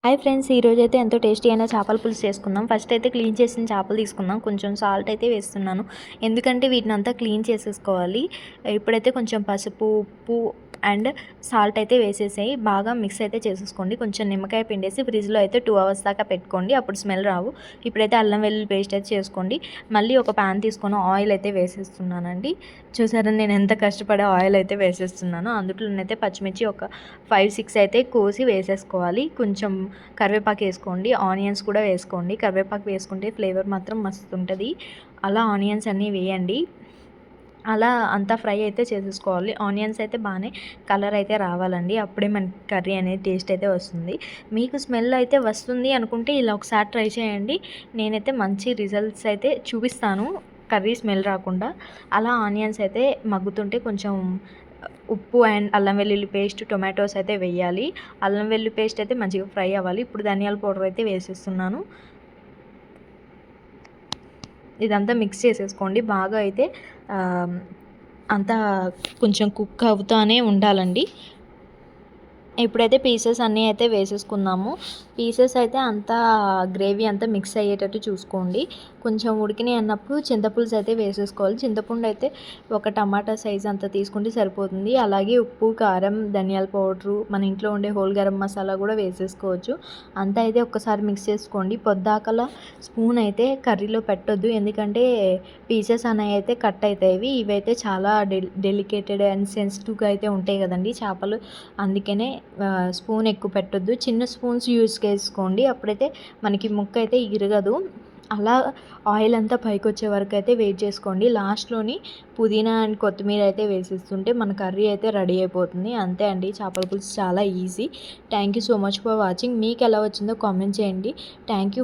Hi friends, ఈరోజైతే ఎంతో tasty అయిన చేపల పులుసు చేసుకుందాం. ఫస్ట్ అయితే క్లీన్ చేసిన చేపలు తీసుకుందాం. కొంచెం సాల్ట్ అయితే వేస్తున్నాను, ఎందుకంటే వీటిని అంతా క్లీన్ చేసేసుకోవాలి. ఇప్పుడైతే కొంచెం పసుపు, ఉప్పు అండ్ సాల్ట్ అయితే వేసేసాయి. బాగా మిక్స్ అయితే చేసేసుకోండి. కొంచెం నిమ్మకాయ పిండేసి ఫ్రిడ్జ్లో అయితే 2 అవర్స్ దాకా పెట్టుకోండి, అప్పుడు స్మెల్ రావు. ఇప్పుడైతే అల్లం వెల్లుల్లి పేస్ట్ అయితే చేసుకోండి. మళ్ళీ ఒక ప్యాన్ తీసుకొని ఆయిల్ అయితే వేసేస్తున్నానండి. చూసారా నేను ఎంత కష్టపడి ఆయిల్ అయితే వేసేస్తున్నాను. అందులోనైతే పచ్చిమిర్చి ఒక 5-6 అయితే కోసి వేసేసుకోవాలి. కొంచెం కరివేపాకు వేసుకోండి, ఆనియన్స్ కూడా వేసుకోండి. కరివేపాకు వేసుకుంటే ఫ్లేవర్ మాత్రం మస్తు ఉంటుంది. అలా ఆనియన్స్ అన్నీ వేయండి. అలా అంతా ఫ్రై అయితే చేసేసుకోవాలి. ఆనియన్స్ అయితే బాగానే కలర్ అయితే రావాలండి, అప్పుడే మనకి కర్రీ అనేది టేస్ట్ అయితే వస్తుంది. మీకు స్మెల్ అయితే వస్తుంది అనుకుంటే ఇలా ఒకసారి ట్రై చేయండి. నేనైతే మంచి రిజల్ట్స్ అయితే చూపిస్తాను కర్రీ స్మెల్ రాకుండా. అలా ఆనియన్స్ అయితే మగ్గుతుంటే కొంచెం ఉప్పు అండ్ అల్లం వెల్లుల్లి పేస్ట్, టొమాటోస్ అయితే వేయాలి. అల్లం వెల్లుల్లి పేస్ట్ అయితే మంచిగా ఫ్రై అవ్వాలి. ఇప్పుడు ధనియాల పౌడర్ అయితే వేసేస్తున్నాను. ఇదంతా మిక్స్ చేసేసుకోండి. బాగా అయితే అంతా కొంచెం కుక్ అవుతానే ఉండాలండి. ఇప్పుడైతే పీసెస్ అన్నీ అయితే వేసేసుకుందాము. పీసెస్ అయితే అంతా గ్రేవీ అంతా మిక్స్ అయ్యేటట్టు చూసుకోండి. కొంచెం ఉడికినాయి అన్నప్పుడు చింతపులుసు అయితే వేసేసుకోవాలి. చింతపండు అయితే ఒక టమాటా సైజ్ అంతా తీసుకుంటే సరిపోతుంది. అలాగే ఉప్పు, కారం, ధనియాల పౌడరు, మన ఇంట్లో ఉండే హోల్ గరం మసాలా కూడా వేసేసుకోవచ్చు. అంతా అయితే ఒక్కసారి మిక్స్ చేసుకోండి. పొద్దాకల స్పూన్ అయితే కర్రీలో పెట్టొద్దు, ఎందుకంటే పీసెస్ అనేవి అయితే కట్ అవుతాయి. ఇవైతే చాలా డెలికేటెడ్ అండ్ సెన్సిటివ్గా అయితే ఉంటాయి కదండి చేపలు, అందుకనే స్పూన్ ఎక్కువ పెట్టొద్దు. చిన్న స్పూన్స్ యూస్ చేసుకోండి, అప్పుడైతే మనకి ముక్క అయితే ఇరగదు. అలా ఆయిల్ అంతా పైకి వచ్చే వరకు అయితే వెయిట్ చేసుకోండి. లాస్ట్లోని పుదీనా అండ్ కొత్తిమీర అయితే వేసేస్తుంటే మన కర్రీ అయితే రెడీ అయిపోతుంది. అంతే అండి, చేపల పులుసు చాలా easy. Thank you so much for watching. మీకు ఎలా వచ్చిందో కామెంట్ చేయండి. Thank you.